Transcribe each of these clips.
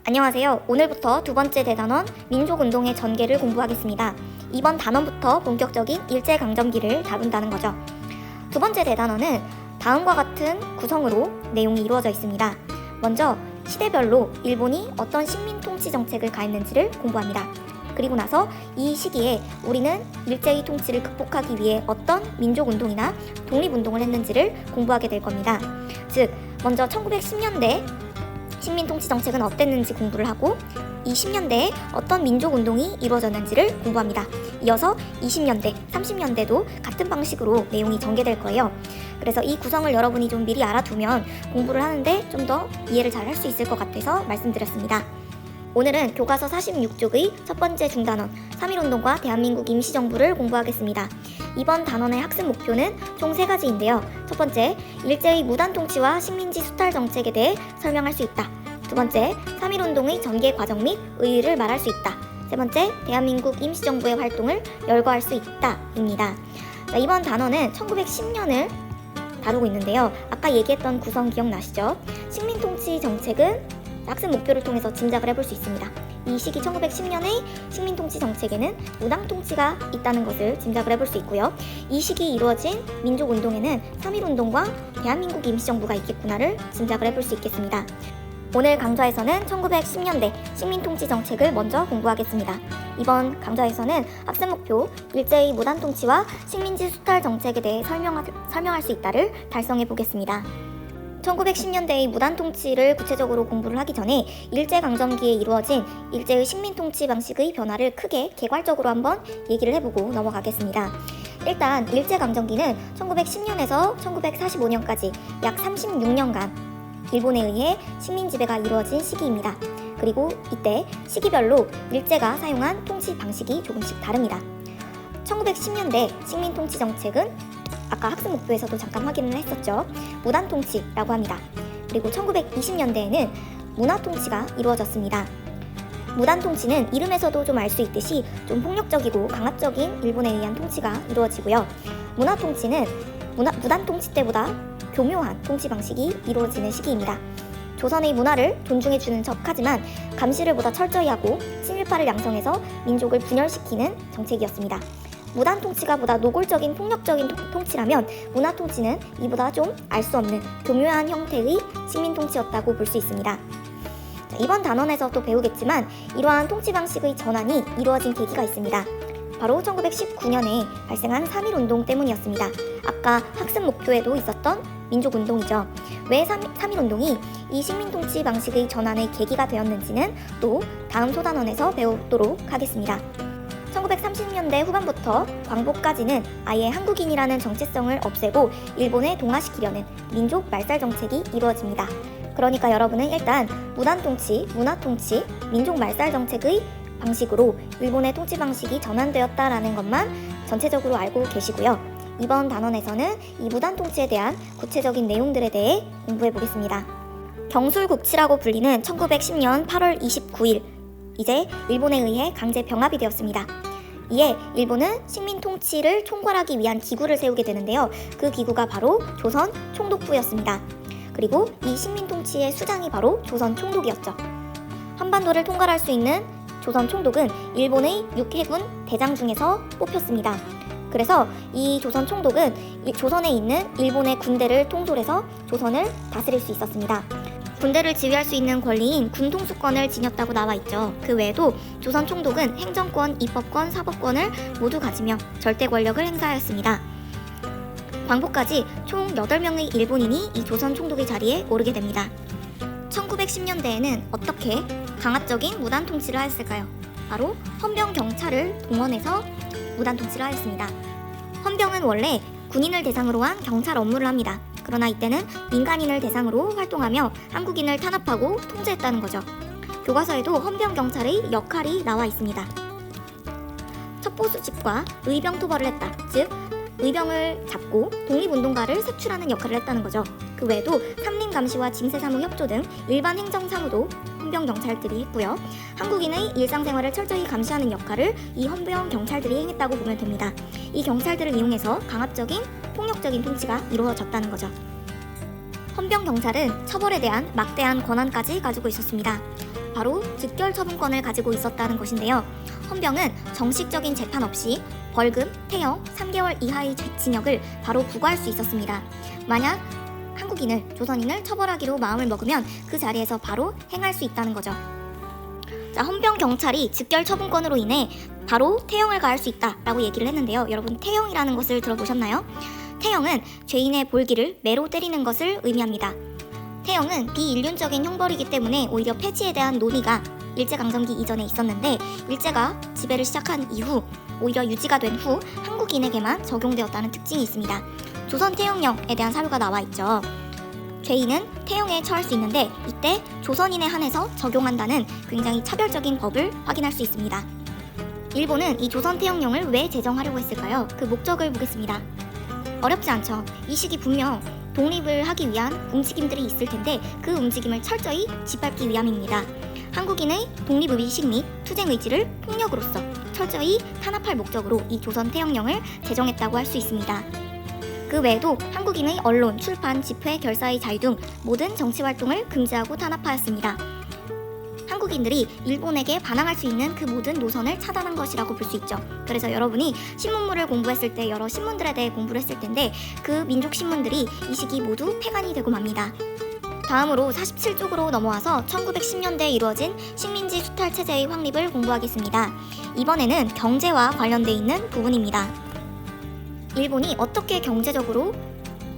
안녕하세요. 오늘부터 두 번째 대단원 민족운동의 전개를 공부하겠습니다. 이번 단원부터 본격적인 일제강점기를 다룬다는 거죠. 두 번째 대단원은 다음과 같은 구성으로 내용이 이루어져 있습니다. 먼저 시대별로 일본이 어떤 식민 통치 정책을 가했는지를 공부합니다. 그리고 나서 이 시기에 우리는 일제의 통치를 극복하기 위해 어떤 민족운동이나 독립운동을 했는지를 공부하게 될 겁니다. 즉, 먼저 1910년대 식민통치 정책은 어땠는지 공부를 하고 20년대에 어떤 민족운동이 이루어졌는지를 공부합니다. 이어서 20년대, 30년대도 같은 방식으로 내용이 전개될 거예요. 그래서 이 구성을 여러분이 좀 미리 알아두면 공부를 하는데 좀 더 이해를 잘 할 수 있을 것 같아서 말씀드렸습니다. 오늘은 교과서 46쪽의 첫 번째 중단원 3.1운동과 대한민국 임시정부를 공부하겠습니다. 이번 단원의 학습 목표는 총 3가지인데요. 첫 번째, 일제의 무단통치와 식민지 수탈 정책에 대해 설명할 수 있다. 두 번째, 3.1운동의 전개 과정 및 의의를 말할 수 있다. 세 번째, 대한민국 임시정부의 활동을 열거할 수 있다 입니다. 이번 단원은 1910년을 다루고 있는데요. 아까 얘기했던 구성 기억나시죠? 식민통치 정책은 학습 목표를 통해서 짐작을 해볼 수 있습니다. 이 시기 1910년의 식민통치 정책에는 무당통치가 있다는 것을 짐작을 해볼 수 있고요. 이 시기 이루어진 민족운동에는 3.1운동과 대한민국 임시정부가 있겠구나를 짐작을 해볼 수 있겠습니다. 오늘 강좌에서는 1910년대 식민통치 정책을 먼저 공부하겠습니다. 이번 강좌에서는 학습 목표 일제의 무단통치와 식민지 수탈 정책에 대해 설명할 수 있다를 달성해 보겠습니다. 1910년대의 무단통치를 구체적으로 공부를 하기 전에 일제강점기에 이루어진 일제의 식민통치 방식의 변화를 크게 개괄적으로 한번 얘기를 해보고 넘어가겠습니다. 일단 일제강점기는 1910년에서 1945년까지 약 36년간 일본에 의해 식민지배가 이루어진 시기입니다. 그리고 이때 시기별로 일제가 사용한 통치 방식이 조금씩 다릅니다. 1910년대 식민통치 정책은 아까 학습 목표에서도 잠깐 확인을 했었죠. 무단통치라고 합니다. 그리고 1920년대에는 문화통치가 이루어졌습니다. 무단통치는 이름에서도 좀 알 수 있듯이 좀 폭력적이고 강압적인 일본에 의한 통치가 이루어지고요. 문화통치는 무단통치 때보다 교묘한 통치 방식이 이루어지는 시기입니다. 조선의 문화를 존중해주는 척하지만 감시를 보다 철저히 하고 친일파를 양성해서 민족을 분열시키는 정책이었습니다. 무단통치가 보다 노골적인 폭력적인 통치라면 문화통치는 이보다 좀 알 수 없는 교묘한 형태의 식민통치였다고 볼 수 있습니다. 이번 단원에서 또 배우겠지만 이러한 통치 방식의 전환이 이루어진 계기가 있습니다. 바로 1919년에 발생한 3.1운동 때문이었습니다. 아까 학습 목표에도 있었던 민족운동이죠. 왜 3.1운동이 이 식민통치 방식의 전환의 계기가 되었는지는 또 다음 소단원에서 배우도록 하겠습니다. 1930년대 후반부터 광복까지는 아예 한국인이라는 정체성을 없애고 일본에 동화시키려는 민족 말살 정책이 이루어집니다. 그러니까 여러분은 일단 무단통치, 문화통치, 민족 말살 정책의 방식으로 일본의 통치 방식이 전환되었다라는 것만 전체적으로 알고 계시고요. 이번 단원에서는 이 무단통치에 대한 구체적인 내용들에 대해 공부해 보겠습니다. 경술국치라고 불리는 1910년 8월 29일 이제 일본에 의해 강제 병합이 되었습니다. 이에 일본은 식민 통치를 총괄하기 위한 기구를 세우게 되는데요. 그 기구가 바로 조선 총독부였습니다. 그리고 이 식민 통치의 수장이 바로 조선 총독이었죠. 한반도를 통괄할 수 있는 조선 총독은 일본의 6해군 대장 중에서 뽑혔습니다. 그래서 이 조선 총독은 조선에 있는 일본의 군대를 통솔해서 조선을 다스릴 수 있었습니다. 군대를 지휘할 수 있는 권리인 군통수권을 지녔다고 나와 있죠. 그 외에도 조선 총독은 행정권, 입법권, 사법권을 모두 가지며 절대 권력을 행사하였습니다. 광복까지 총 8명의 일본인이 이 조선 총독의 자리에 오르게 됩니다. 1910년대에는 어떻게 강압적인 무단통치를 하였을까요? 바로 헌병 경찰을 동원해서 무단통치를 하였습니다. 헌병은 원래 군인을 대상으로 한 경찰 업무를 합니다. 그러나 이때는 민간인을 대상으로 활동하며 한국인을 탄압하고 통제했다는 거죠. 교과서에도 헌병 경찰의 역할이 나와 있습니다. 첩보수집과 의병토벌을 했다. 즉, 의병을 잡고 독립운동가를 색출하는 역할을 했다는 거죠. 그 외에도 삼림감시와 징세사무 협조 등 일반 행정사무도 헌병 경찰들이 했고요. 한국인의 일상생활을 철저히 감시하는 역할을 이 헌병 경찰들이 행했다고 보면 됩니다. 이 경찰들을 이용해서 강압적인 폭력적인 통치가 이루어졌다는 거죠. 헌병 경찰은 처벌에 대한 막대한 권한까지 가지고 있었습니다. 바로 즉결 처분권을 가지고 있었다는 것인데요. 헌병은 정식적인 재판 없이 벌금, 태형, 3개월 이하의 징역을 바로 부과할 수 있었습니다. 만약 한국인을, 조선인을 처벌하기로 마음을 먹으면 그 자리에서 바로 행할 수 있다는 거죠. 자, 헌병 경찰이 즉결 처분권으로 인해 바로 태형을 가할 수 있다라고 얘기를 했는데요. 여러분, 태형이라는 것을 들어보셨나요? 태형은 죄인의 볼기를 매로 때리는 것을 의미합니다. 태형은 비인륜적인 형벌이기 때문에 오히려 폐지에 대한 논의가 일제강점기 이전에 있었는데, 일제가 지배를 시작한 이후 오히려 유지가 된 후 한국인에게만 적용되었다는 특징이 있습니다. 조선 태형령에 대한 사료가 나와 있죠. 죄인은 태형에 처할 수 있는데 이때 조선인에 한해서 적용한다는 굉장히 차별적인 법을 확인할 수 있습니다. 일본은 이 조선 태형령을 왜 제정하려고 했을까요? 그 목적을 보겠습니다. 어렵지 않죠. 이 시기 분명 독립을 하기 위한 움직임들이 있을 텐데 그 움직임을 철저히 짓밟기 위함입니다. 한국인의 독립의식 및 투쟁의지를 폭력으로써 철저히 탄압할 목적으로 이 조선 태형령을 제정했다고 할 수 있습니다. 그 외에도 한국인의 언론, 출판, 집회, 결사의 자유 등 모든 정치활동을 금지하고 탄압하였습니다. 한국인들이 일본에게 반항할 수 있는 그 모든 노선을 차단한 것이라고 볼 수 있죠. 그래서 여러분이 신문물을 공부했을 때 여러 신문들에 대해 공부를 했을 텐데 그 민족 신문들이 이 시기 모두 폐간이 되고 맙니다. 다음으로 47쪽으로 넘어와서 1910년대에 이루어진 식민지 수탈 체제의 확립을 공부하겠습니다. 이번에는 경제와 관련돼 있는 부분입니다. 일본이 어떻게 경제적으로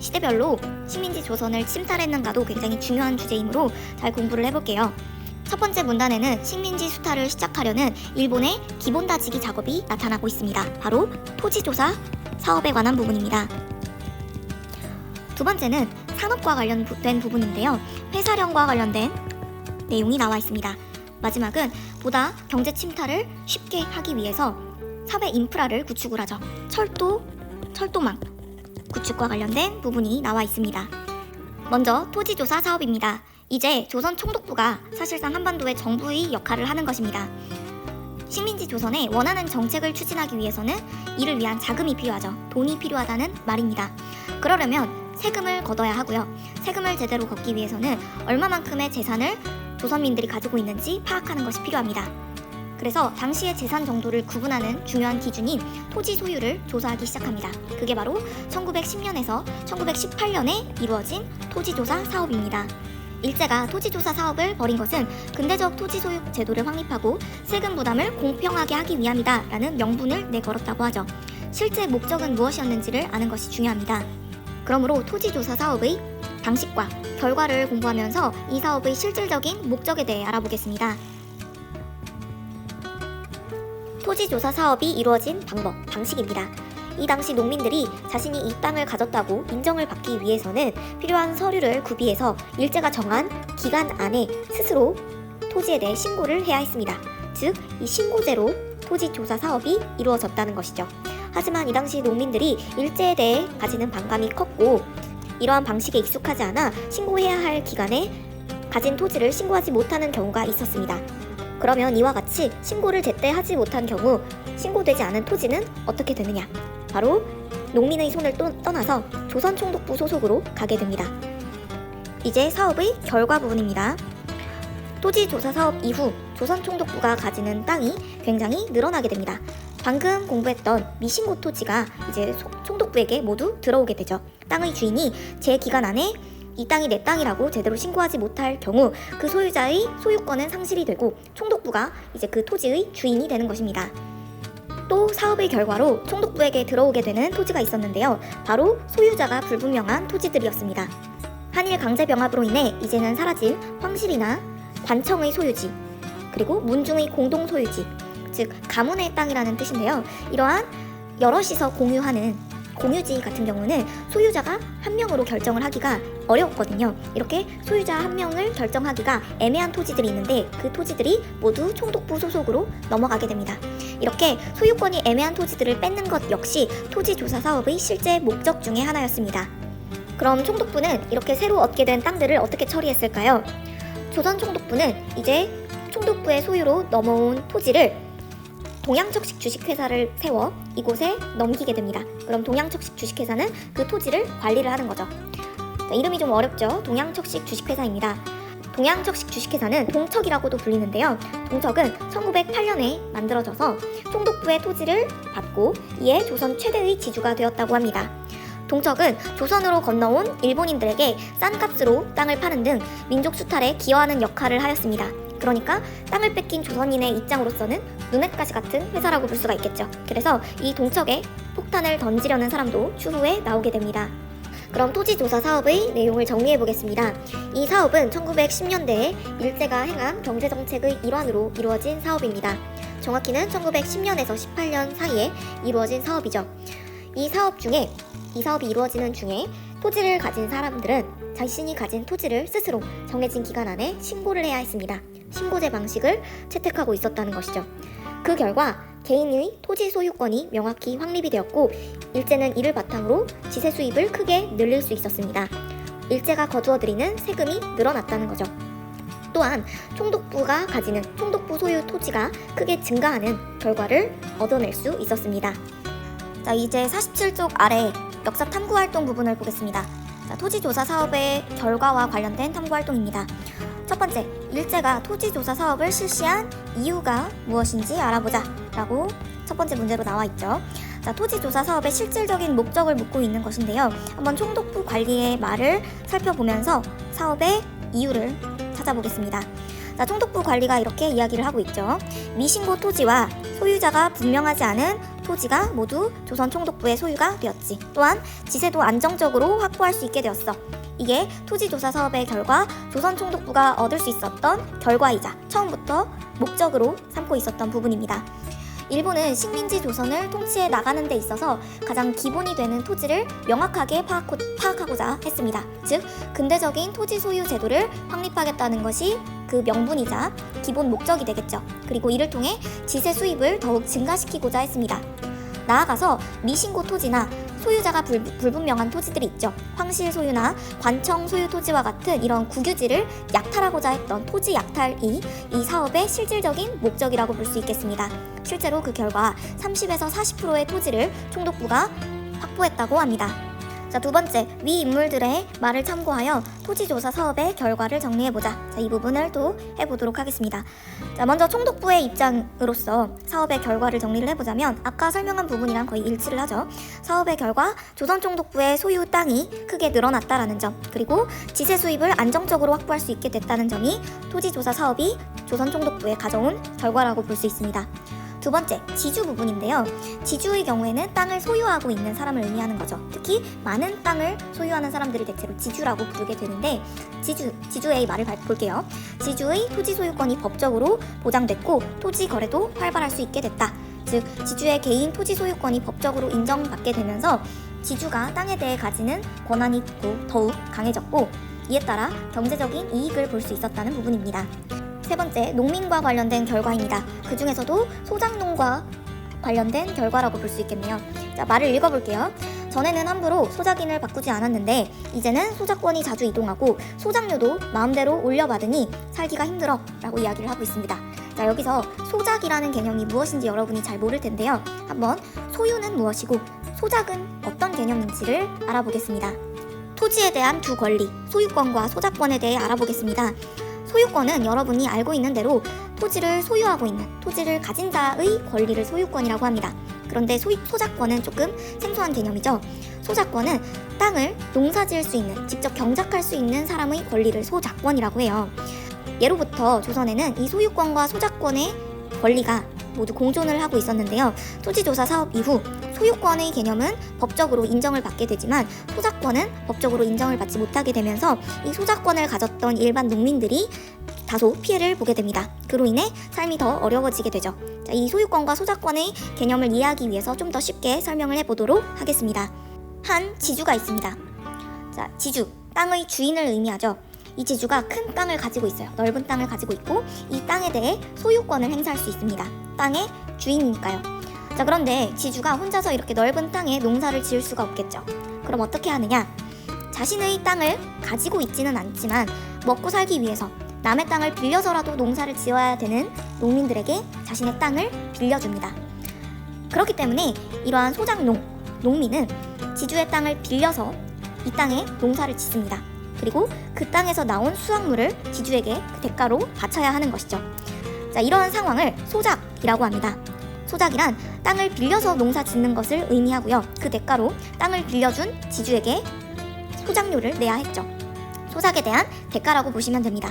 시대별로 식민지 조선을 침탈했는가도 굉장히 중요한 주제이므로 잘 공부를 해볼게요. 첫 번째 문단에는 식민지 수탈을 시작하려는 일본의 기본 다지기 작업이 나타나고 있습니다. 바로 토지조사 사업에 관한 부분입니다. 두 번째는 산업과 관련된 부분인데요. 회사령과 관련된 내용이 나와 있습니다. 마지막은 보다 경제 침탈을 쉽게 하기 위해서 사회 인프라를 구축을 하죠. 철도망 구축과 관련된 부분이 나와 있습니다. 먼저 토지조사 사업입니다. 이제 조선 총독부가 사실상 한반도의 정부의 역할을 하는 것입니다. 식민지 조선에 원하는 정책을 추진하기 위해서는 이를 위한 자금이 필요하죠. 돈이 필요하다는 말입니다. 그러려면 세금을 걷어야 하고요. 세금을 제대로 걷기 위해서는 얼마만큼의 재산을 조선민들이 가지고 있는지 파악하는 것이 필요합니다. 그래서 당시의 재산 정도를 구분하는 중요한 기준인 토지 소유를 조사하기 시작합니다. 그게 바로 1910년에서 1918년에 이루어진 토지조사 사업입니다. 일제가 토지조사 사업을 벌인 것은 근대적 토지 소유 제도를 확립하고 세금 부담을 공평하게 하기 위함이다 라는 명분을 내걸었다고 하죠. 실제 목적은 무엇이었는지를 아는 것이 중요합니다. 그러므로 토지조사 사업의 방식과 결과를 공부하면서 이 사업의 실질적인 목적에 대해 알아보겠습니다. 토지조사 사업이 이루어진 방식입니다. 이 당시 농민들이 자신이 이 땅을 가졌다고 인정을 받기 위해서는 필요한 서류를 구비해서 일제가 정한 기간 안에 스스로 토지에 대해 신고를 해야 했습니다. 즉, 이 신고제로 토지조사 사업이 이루어졌다는 것이죠. 하지만 이 당시 농민들이 일제에 대해 가지는 반감이 컸고 이러한 방식에 익숙하지 않아 신고해야 할 기간에 가진 토지를 신고하지 못하는 경우가 있었습니다. 그러면 이와 같이 신고를 제때 하지 못한 경우 신고되지 않은 토지는 어떻게 되느냐? 바로 농민의 손을 떠나서 조선총독부 소속으로 가게 됩니다. 이제 사업의 결과 부분입니다. 토지조사 사업 이후 조선총독부가 가지는 땅이 굉장히 늘어나게 됩니다. 방금 공부했던 미신고 토지가 이제 총독부에게 모두 들어오게 되죠. 땅의 주인이 제 기간 안에 이 땅이 내 땅이라고 제대로 신고하지 못할 경우 그 소유자의 소유권은 상실이 되고 총독부가 이제 그 토지의 주인이 되는 것입니다. 또 사업의 결과로 총독부에게 들어오게 되는 토지가 있었는데요. 바로 소유자가 불분명한 토지들이었습니다. 한일 강제병합으로 인해 이제는 사라진 황실이나 관청의 소유지, 그리고 문중의 공동 소유지, 즉 가문의 땅이라는 뜻인데요. 이러한 여럿이서 공유하는 공유지 같은 경우는 소유자가 한 명으로 결정을 하기가 어려웠거든요. 이렇게 소유자 한 명을 결정하기가 애매한 토지들이 있는데 그 토지들이 모두 총독부 소속으로 넘어가게 됩니다. 이렇게 소유권이 애매한 토지들을 뺏는 것 역시 토지조사 사업의 실제 목적 중에 하나였습니다. 그럼 총독부는 이렇게 새로 얻게 된 땅들을 어떻게 처리했을까요? 조선 총독부는 이제 총독부의 소유로 넘어온 토지를 동양척식 주식회사를 세워 이곳에 넘기게 됩니다. 그럼 동양척식 주식회사는 그 토지를 관리를 하는 거죠. 자, 이름이 좀 어렵죠? 동양척식 주식회사입니다. 동양척식 주식회사는 동척이라고도 불리는데요. 동척은 1908년에 만들어져서 총독부의 토지를 받고 이에 조선 최대의 지주가 되었다고 합니다. 동척은 조선으로 건너온 일본인들에게 싼 값으로 땅을 파는 등 민족 수탈에 기여하는 역할을 하였습니다. 그러니까 땅을 뺏긴 조선인의 입장으로서는 눈엣가시 같은 회사라고 볼 수가 있겠죠. 그래서 이 동척에 폭탄을 던지려는 사람도 추후에 나오게 됩니다. 그럼 토지조사 사업의 내용을 정리해 보겠습니다. 이 사업은 1910년대에 일제가 행한 경제정책의 일환으로 이루어진 사업입니다. 정확히는 1910년에서 18년 사이에 이루어진 사업이죠. 이 사업이 이루어지는 중에 토지를 가진 사람들은 자신이 가진 토지를 스스로 정해진 기간 안에 신고를 해야 했습니다. 신고제 방식을 채택하고 있었다는 것이죠. 그 결과 개인의 토지 소유권이 명확히 확립이 되었고 일제는 이를 바탕으로 지세 수입을 크게 늘릴 수 있었습니다. 일제가 거두어들이는 세금이 늘어났다는 거죠. 또한 총독부가 가지는 총독부 소유 토지가 크게 증가하는 결과를 얻어낼 수 있었습니다. 자, 이제 47쪽 아래 역사 탐구활동 부분을 보겠습니다. 자, 토지조사 사업의 결과와 관련된 탐구활동입니다. 첫 번째, 일제가 토지조사 사업을 실시한 이유가 무엇인지 알아보자 라고 첫 번째 문제로 나와 있죠. 자, 토지조사 사업의 실질적인 목적을 묻고 있는 것인데요. 한번 총독부 관리의 말을 살펴보면서 사업의 이유를 찾아보겠습니다. 자, 총독부 관리가 이렇게 이야기를 하고 있죠. 미신고 토지와 소유자가 분명하지 않은 토지가 모두 조선 총독부의 소유가 되었지. 또한 지세도 안정적으로 확보할 수 있게 되었어. 이게 토지조사 사업의 결과 조선 총독부가 얻을 수 있었던 결과이자 처음부터 목적으로 삼고 있었던 부분입니다. 일본은 식민지 조선을 통치해 나가는 데 있어서 가장 기본이 되는 토지를 명확하게 파악하고자 했습니다. 즉, 근대적인 토지 소유 제도를 확립하겠다는 것이 그 명분이자 기본 목적이 되겠죠. 그리고 이를 통해 지세 수입을 더욱 증가시키고자 했습니다. 나아가서 미신고 토지나 소유자가 불분명한 토지들이 있죠. 황실 소유나 관청 소유 토지와 같은 이런 국유지를 약탈하고자 했던 토지 약탈이 이 사업의 실질적인 목적이라고 볼 수 있겠습니다. 실제로 그 결과 30에서 40%의 토지를 총독부가 확보했다고 합니다. 자, 두 번째, 위 인물들의 말을 참고하여 토지조사 사업의 결과를 정리해보자. 자, 이 부분을 또 해보도록 하겠습니다. 자, 먼저 총독부의 입장으로서 사업의 결과를 정리를 해보자면 아까 설명한 부분이랑 거의 일치를 하죠. 사업의 결과 조선 총독부의 소유 땅이 크게 늘어났다라는 점, 그리고 지세 수입을 안정적으로 확보할 수 있게 됐다는 점이 토지조사 사업이 조선 총독부에 가져온 결과라고 볼 수 있습니다. 두 번째, 지주 부분인데요. 지주의 경우에는 땅을 소유하고 있는 사람을 의미하는 거죠. 특히 많은 땅을 소유하는 사람들을 대체로 지주라고 부르게 되는데 지주의 말을 볼게요. 지주의 토지 소유권이 법적으로 보장됐고 토지 거래도 활발할 수 있게 됐다. 즉, 지주의 개인 토지 소유권이 법적으로 인정받게 되면서 지주가 땅에 대해 가지는 권한이 더욱 강해졌고 이에 따라 경제적인 이익을 볼 수 있었다는 부분입니다. 세 번째, 농민과 관련된 결과입니다. 그 중에서도 소작농과 관련된 결과라고 볼 수 있겠네요. 자, 말을 읽어볼게요. 전에는 함부로 소작인을 바꾸지 않았는데 이제는 소작권이 자주 이동하고 소작료도 마음대로 올려받으니 살기가 힘들어 라고 이야기를 하고 있습니다. 자, 여기서 소작이라는 개념이 무엇인지 여러분이 잘 모를 텐데요. 한번 소유는 무엇이고 소작은 어떤 개념인지를 알아보겠습니다. 토지에 대한 두 권리, 소유권과 소작권에 대해 알아보겠습니다. 소유권은 여러분이 알고 있는 대로 토지를 소유하고 있는, 토지를 가진 자의 권리를 소유권이라고 합니다. 그런데 소작권은 조금 생소한 개념이죠. 소작권은 땅을 농사지을 수 있는, 직접 경작할 수 있는 사람의 권리를 소작권이라고 해요. 예로부터 조선에는 이 소유권과 소작권의 권리가 모두 공존을 하고 있었는데요. 토지조사 사업 이후 소유권의 개념은 법적으로 인정을 받게 되지만 소작권은 법적으로 인정을 받지 못하게 되면서 이 소작권을 가졌던 일반 농민들이 다소 피해를 보게 됩니다. 그로 인해 삶이 더 어려워지게 되죠. 자, 이 소유권과 소작권의 개념을 이해하기 위해서 좀 더 쉽게 설명을 해보도록 하겠습니다. 한 지주가 있습니다. 자, 지주, 땅의 주인을 의미하죠. 이 지주가 큰 땅을 가지고 있어요. 넓은 땅을 가지고 있고 이 땅에 대해 소유권을 행사할 수 있습니다. 땅의 주인이니까요. 자, 그런데 지주가 혼자서 이렇게 넓은 땅에 농사를 지을 수가 없겠죠. 그럼 어떻게 하느냐? 자신의 땅을 가지고 있지는 않지만 먹고 살기 위해서 남의 땅을 빌려서라도 농사를 지어야 되는 농민들에게 자신의 땅을 빌려줍니다. 그렇기 때문에 이러한 소작농, 농민은 지주의 땅을 빌려서 이 땅에 농사를 짓습니다. 그리고 그 땅에서 나온 수확물을 지주에게 그 대가로 바쳐야 하는 것이죠. 자, 이러한 상황을 소작이라고 합니다. 소작이란 땅을 빌려서 농사 짓는 것을 의미하고요. 그 대가로 땅을 빌려준 지주에게 소작료를 내야 했죠. 소작에 대한 대가라고 보시면 됩니다.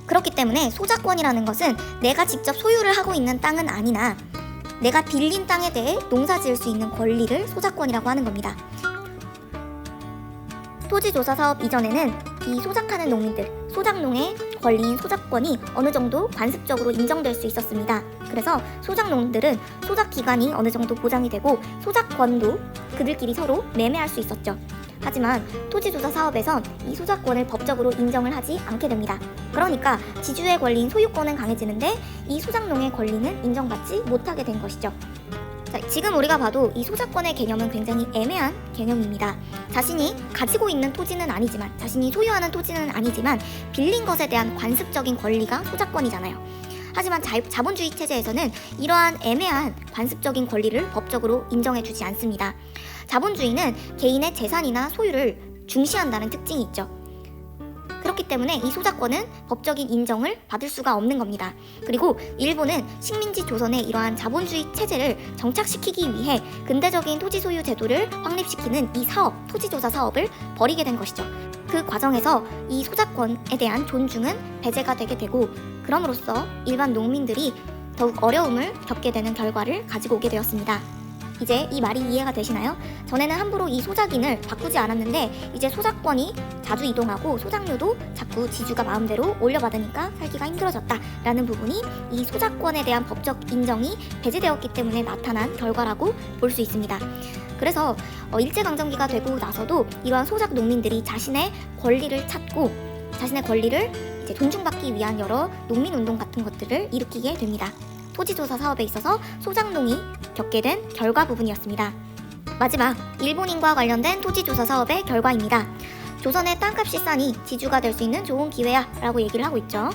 그렇기 때문에 소작권이라는 것은 내가 직접 소유를 하고 있는 땅은 아니나 내가 빌린 땅에 대해 농사 지을 수 있는 권리를 소작권이라고 하는 겁니다. 토지조사 사업 이전에는 이 소작하는 농민들, 소작농의 권리인 소작권이 어느 정도 관습적으로 인정될 수 있었습니다. 그래서 소작농들은 소작 기간이 어느 정도 보장이 되고 소작권도 그들끼리 서로 매매할 수 있었죠. 하지만 토지조사 사업에선 이 소작권을 법적으로 인정을 하지 않게 됩니다. 그러니까 지주의 권리인 소유권은 강해지는데 이 소작농의 권리는 인정받지 못하게 된 것이죠. 자, 지금 우리가 봐도 이 소작권의 개념은 굉장히 애매한 개념입니다. 자신이 가지고 있는 토지는 아니지만, 자신이 소유하는 토지는 아니지만 빌린 것에 대한 관습적인 권리가 소작권이잖아요. 하지만 자본주의 체제에서는 이러한 애매한 관습적인 권리를 법적으로 인정해주지 않습니다. 자본주의는 개인의 재산이나 소유를 중시한다는 특징이 있죠. 그렇기 때문에 이 소작권은 법적인 인정을 받을 수가 없는 겁니다. 그리고 일본은 식민지 조선의 이러한 자본주의 체제를 정착시키기 위해 근대적인 토지 소유 제도를 확립시키는 이 사업, 토지조사 사업을 벌이게 된 것이죠. 그 과정에서 이 소작권에 대한 존중은 배제가 되게 되고, 그럼으로써 일반 농민들이 더욱 어려움을 겪게 되는 결과를 가지고 오게 되었습니다. 이제 이 말이 이해가 되시나요? 전에는 함부로 이 소작인을 바꾸지 않았는데 이제 소작권이 자주 이동하고 소작료도 자꾸 지주가 마음대로 올려받으니까 살기가 힘들어졌다라는 부분이 이 소작권에 대한 법적 인정이 배제되었기 때문에 나타난 결과라고 볼 수 있습니다. 그래서 일제강점기가 되고 나서도 이러한 소작 농민들이 자신의 권리를 찾고 자신의 권리를 이제 존중받기 위한 여러 농민운동 같은 것들을 일으키게 됩니다. 토지조사 사업에 있어서 소작농이 겪게 된 결과 부분이었습니다. 마지막, 일본인과 관련된 토지조사 사업의 결과입니다. 조선의 땅값이 싸니 지주가 될 수 있는 좋은 기회야 라고 얘기를 하고 있죠.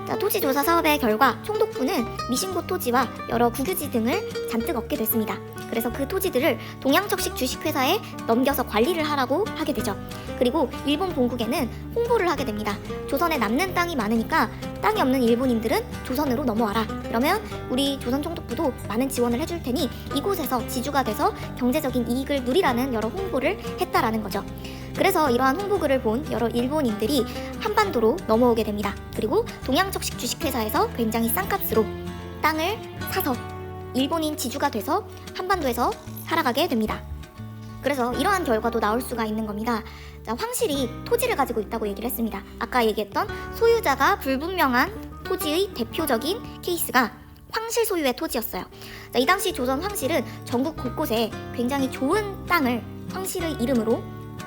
자, 토지조사 사업의 결과 총독부는 미신고 토지와 여러 국유지 등을 잔뜩 얻게 됐습니다. 그래서 그 토지들을 동양척식 주식회사에 넘겨서 관리를 하라고 하게 되죠. 그리고 일본 본국에는 홍보를 하게 됩니다. 조선에 남는 땅이 많으니까 땅이 없는 일본인들은 조선으로 넘어와라. 그러면 우리 조선 총독부도 많은 지원을 해줄 테니 이곳에서 지주가 돼서 경제적인 이익을 누리라는 여러 홍보를 했다라는 거죠. 그래서 이러한 홍보글을 본 여러 일본인들이 한반도로 넘어오게 됩니다. 그리고 동양척식 주식회사에서 굉장히 싼 값으로 땅을 사서 일본인 지주가 돼서 한반도에서 살아가게 됩니다. 그래서 이러한 결과도 나올 수가 있는 겁니다. 자, 황실이 토지를 가지고 있다고 얘기를 했습니다. 아까 얘기했던 소유자가 불분명한 토지의 대표적인 케이스가 황실 소유의 토지였어요. 자, 이 당시 조선 황실은 전국 곳곳에 굉장히 좋은 땅을 황실의 이름으로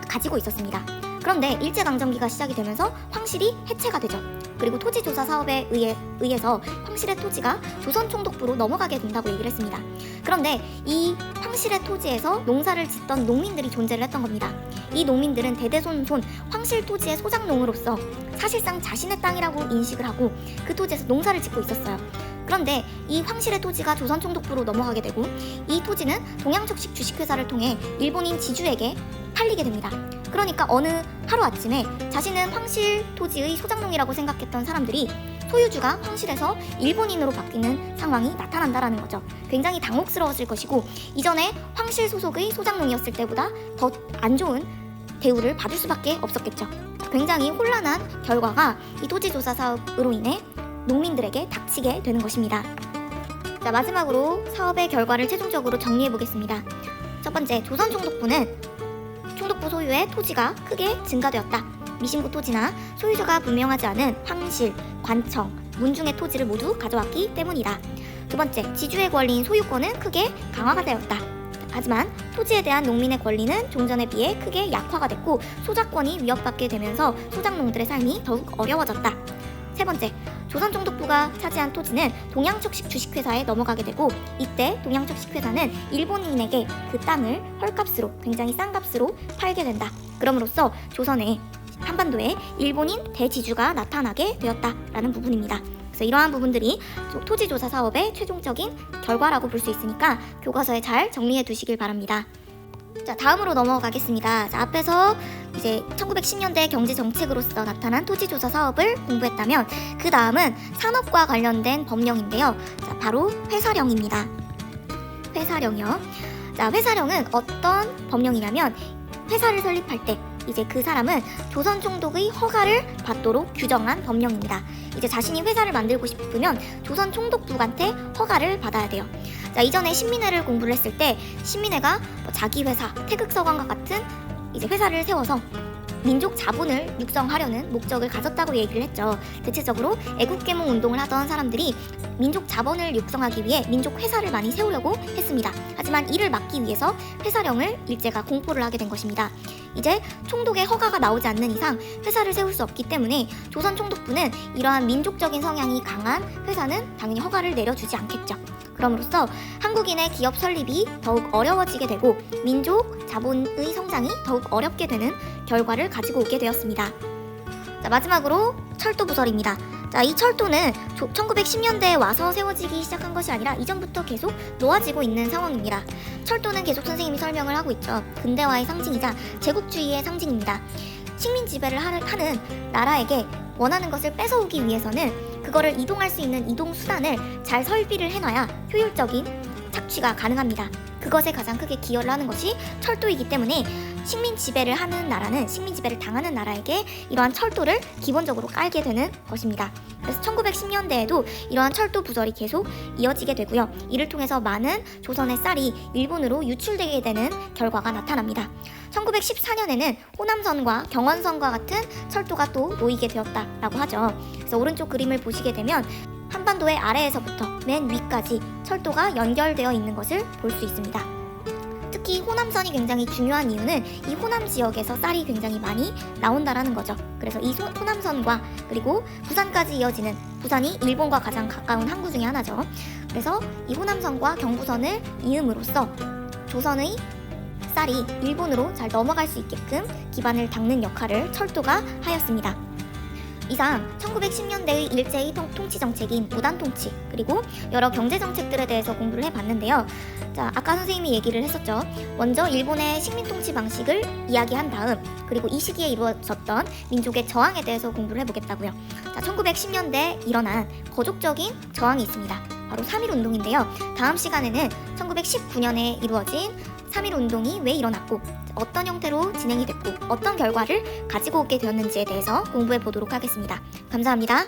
가지고 있었습니다. 그런데 일제강점기가 시작이 되면서 황실이 해체가 되죠. 그리고 토지조사 사업에 의해서 황실의 토지가 조선 총독부로 넘어가게 된다고 얘기를 했습니다. 그런데 이 황실의 토지에서 농사를 짓던 농민들이 존재를 했던 겁니다. 이 농민들은 대대손손 황실 토지의 소작농으로서 사실상 자신의 땅이라고 인식을 하고 그 토지에서 농사를 짓고 있었어요. 그런데 이 황실의 토지가 조선 총독부로 넘어가게 되고 이 토지는 동양척식 주식회사를 통해 일본인 지주에게 팔리게 됩니다. 그러니까 어느 하루아침에 자신은 황실 토지의 소작농이라고 생각했던 사람들이 소유주가 황실에서 일본인으로 바뀌는 상황이 나타난다라는 거죠. 굉장히 당혹스러웠을 것이고 이전에 황실 소속의 소작농이었을 때보다 더 안 좋은 대우를 받을 수밖에 없었겠죠. 굉장히 혼란한 결과가 이 토지조사 사업으로 인해 농민들에게 닥치게 되는 것입니다. 자, 마지막으로 사업의 결과를 최종적으로 정리해 보겠습니다. 첫 번째, 조선 총독부는 총독부 소유의 토지가 크게 증가되었다. 미신고 토지나 소유자가 분명하지 않은 황실, 관청, 문중의 토지를 모두 가져왔기 때문이다. 두 번째, 지주의 권리인 소유권은 크게 강화가 되었다. 하지만 토지에 대한 농민의 권리는 종전에 비해 크게 약화가 됐고 소작권이 위협받게 되면서 소작농들의 삶이 더욱 어려워졌다. 세 번째, 조선 총독부가 차지한 토지는 동양척식 주식회사에 넘어가게 되고 이때 동양척식회사는 일본인에게 그 땅을 헐값으로, 굉장히 싼 값으로 팔게 된다. 그럼으로써 조선의 한반도에 일본인 대지주가 나타나게 되었다라는 부분입니다. 그래서 이러한 부분들이 토지조사 사업의 최종적인 결과라고 볼 수 있으니까 교과서에 잘 정리해 두시길 바랍니다. 자, 다음으로 넘어가겠습니다. 자, 앞에서 이제 1910년대 경제 정책으로서 나타난 토지 조사 사업을 공부했다면 그 다음은 산업과 관련된 법령인데요. 자, 바로 회사령입니다. 회사령이요. 자, 회사령은 어떤 법령이냐면 회사를 설립할 때 이제 그 사람은 조선 총독의 허가를 받도록 규정한 법령입니다. 이제 자신이 회사를 만들고 싶으면 조선 총독부한테 허가를 받아야 돼요. 자, 이전에 신민회를 공부를 했을 때 신민회가 자기 회사, 태극서관과 같은 이제 회사를 세워서 민족 자본을 육성하려는 목적을 가졌다고 얘기를 했죠. 대체적으로 애국계몽 운동을 하던 사람들이 민족 자본을 육성하기 위해 민족 회사를 많이 세우려고 했습니다. 하지만 이를 막기 위해서 회사령을 일제가 공포를 하게 된 것입니다. 이제 총독의 허가가 나오지 않는 이상 회사를 세울 수 없기 때문에 조선 총독부는 이러한 민족적인 성향이 강한 회사는 당연히 허가를 내려주지 않겠죠. 그럼으로써 한국인의 기업 설립이 더욱 어려워지게 되고 민족 자본의 성장이 더욱 어렵게 되는 결과를 가지고 오게 되었습니다. 자, 마지막으로 철도 부설입니다. 자, 이 철도는 1910년대에 와서 세워지기 시작한 것이 아니라 이전부터 계속 놓아지고 있는 상황입니다. 철도는 계속 선생님이 설명을 하고 있죠. 근대화의 상징이자 제국주의의 상징입니다. 식민 지배를 하는 나라에게 원하는 것을 뺏어오기 위해서는 그거를 이동할 수 있는 이동 수단을 잘 설비를 해놔야 효율적인 착취가 가능합니다. 그것에 가장 크게 기여를 하는 것이 철도이기 때문에 식민 지배를 당하는 나라에게 이러한 철도를 기본적으로 깔게 되는 것입니다. 그래서 1910년대에도 이러한 철도 부설이 계속 이어지게 되고요. 이를 통해서 많은 조선의 쌀이 일본으로 유출되게 되는 결과가 나타납니다. 1914년에는 호남선과 경원선과 같은 철도가 또 놓이게 되었다라고 하죠. 그래서 오른쪽 그림을 보시게 되면 한반도의 아래에서부터 맨 위까지 철도가 연결되어 있는 것을 볼 수 있습니다. 특히 호남선이 굉장히 중요한 이유는 이 호남 지역에서 쌀이 굉장히 많이 나온다라는 거죠. 그래서 이 호남선과 그리고 부산까지 이어지는, 부산이 일본과 가장 가까운 항구 중에 하나죠. 그래서 이 호남선과 경부선을 이음으로써 조선의 쌀이 일본으로 잘 넘어갈 수 있게끔 기반을 닦는 역할을 철도가 하였습니다. 이상 1910년대의 일제의 통치 정책인 무단통치 그리고 여러 경제정책들에 대해서 공부를 해봤는데요. 자, 아까 선생님이 얘기를 했었죠. 먼저 일본의 식민통치 방식을 이야기한 다음 그리고 이 시기에 이루어졌던 민족의 저항에 대해서 공부를 해보겠다고요. 자, 1910년대에 일어난 거족적인 저항이 있습니다. 바로 3.1운동인데요. 다음 시간에는 1919년에 이루어진 3.1운동이 왜 일어났고 어떤 형태로 진행이 됐고 어떤 결과를 가지고 오게 되었는지에 대해서 공부해 보도록 하겠습니다. 감사합니다.